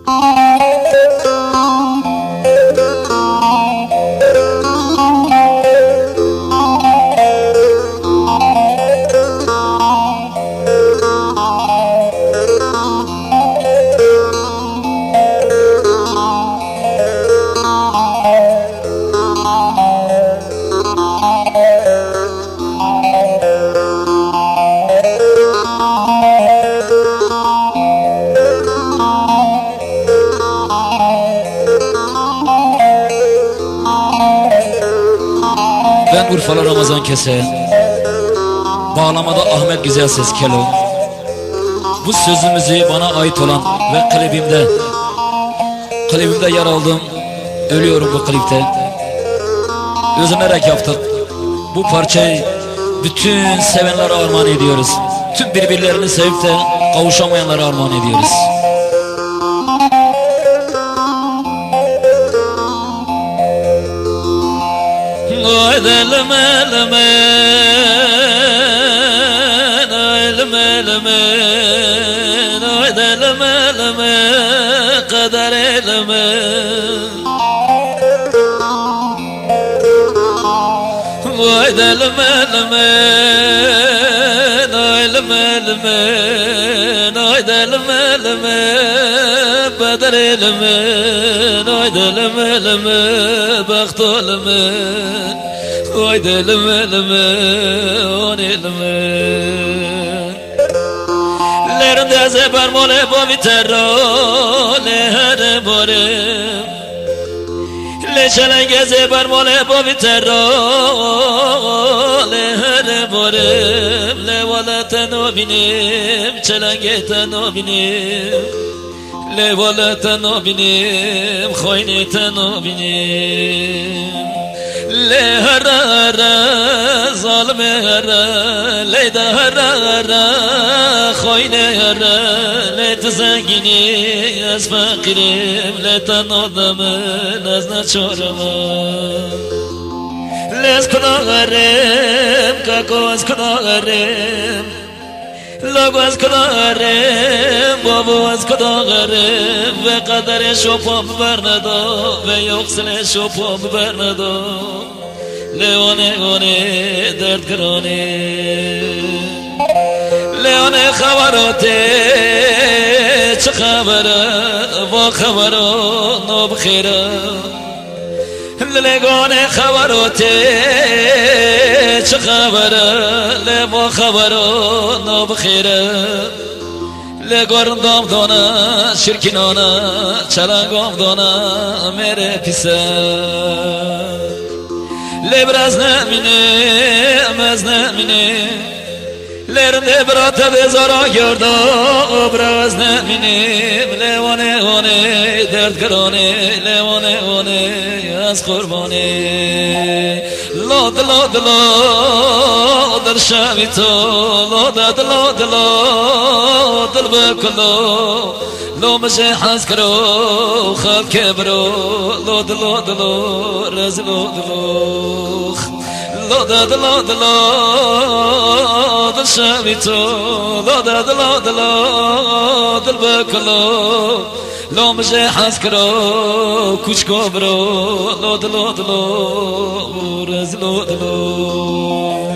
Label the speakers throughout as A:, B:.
A: Ben Urfalı Ramazan Kese, bağlamada Ahmet Güzel Ses Kelo. Bu sözümüzü bana ait olan ve klibimde yer aldım. Ölüyorum bu klipte. Özümerek yaptık. Bu parçayı bütün sevenlere armağan ediyoruz. Tüm birbirlerini sevip de kavuşamayanlara armağan ediyoruz.
B: Kader eleme vay delme eleme nay delme eleme kader eleme nay delme eleme baxt eleme vay delme eleme on eleme lerinde zeber mole bo vitero le hare more le chalenge zeber mole bo vitero le hare more le wala tanobinim chalenge tanobinim le wala tanobinim khoyne tanobinim le harara zalme hara le da harara khoyne hara le tzangini az fakirim le tanodame nazna chorama le sknagarem kako sknagarem logo sknagarem babo sknagarem ve kader shopam bernado ve yoksle shopam bernado leone one derd krone leone khabarote چه خبره با خبره نبخیره لگانه خبراته چه خبره با خبره نبخیره لگارندام دانه شرکینانه چلنگام دانه میره پیسه لبرز نمینه مز نمینه لرنده براتا بزارا گردا ابراز نمینیم لیوانه وانه درد کرانه لیوانه وانه از قربانه لاد لاد لاد شمی تو لاد لاد لاد دل بکلو لو مجه حز کرو خال کبرو لاد لاد لاد رز لاد لاد لاد لاد لاد شمی تو لاد لاد لاد دل بکلو لو مجه حز کرو کوچ کو برو لاد لاد لاد رز لاد لاد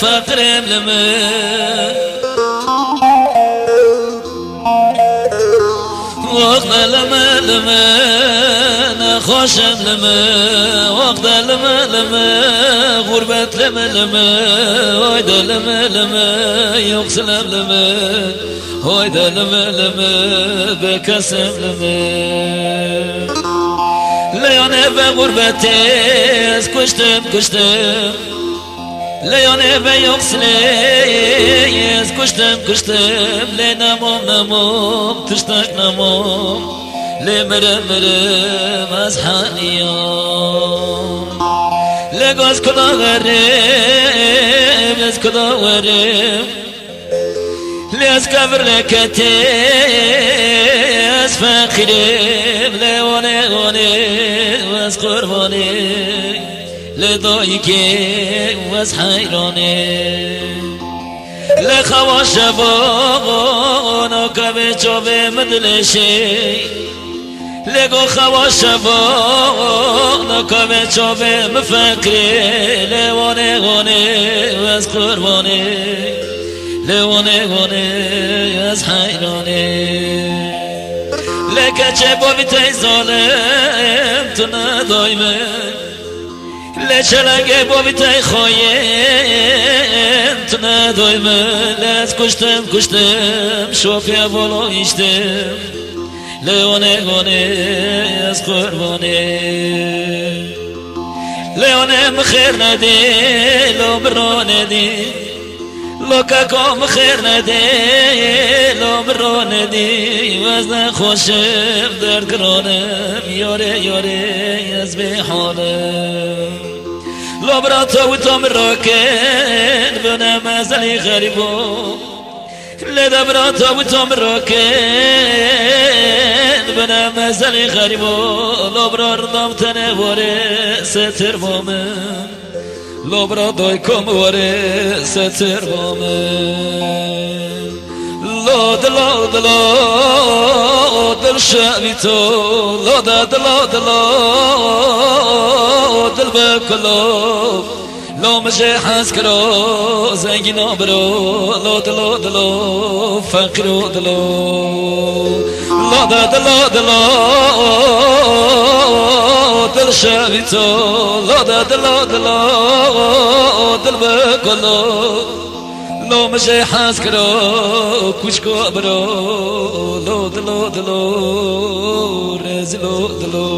B: فقرم لما وقت لما لما لما نخوش لما وقت لما لما غربت لما لما هيدا لما لما يقسلم لما هيدا لما لما بكسم لما ليوني بغربتي كشتم ليوني بيقسلي كشتم لنموم تشتاق نموم لمرم أزحاني يوم لقوز كدا غريب لز كدا غريب لز كبر لكتي از فقيريب لوني واز قرباني لضايقي واز حيراني لخواش باغانا كبه چوبه مدلشي لگو خواش باغانا كبه چوبه مفكري لوانه واز قرباني لوانه از حيراني لکه چه بابی تای ظالم تو ندایمه لچه لگه بابی تای خوایم تو ندایمه لز کشتم شوفیا بالا ایشتم لیونه از قربانه لیونه مخیر ندی لو برا ندی لوکا کام خیر نده لو برو ندی وزن خوشم در کرانم یاره از به حالم لو برا تو مرا کن بنام ازلی غریبو لدا برا تو مرا کن بنام ازلی غریبو لو برا ردام تنواره ستر بامن لبرا دای کم واره ستر بامن دل شعبی تو دل بکلو لو مجه حس کرو زنگینا برو دلو فقیرو دلو دل شعبی تو دل بکلو لو مجه حس کرو کچھ کو برو دلو رزلو دلو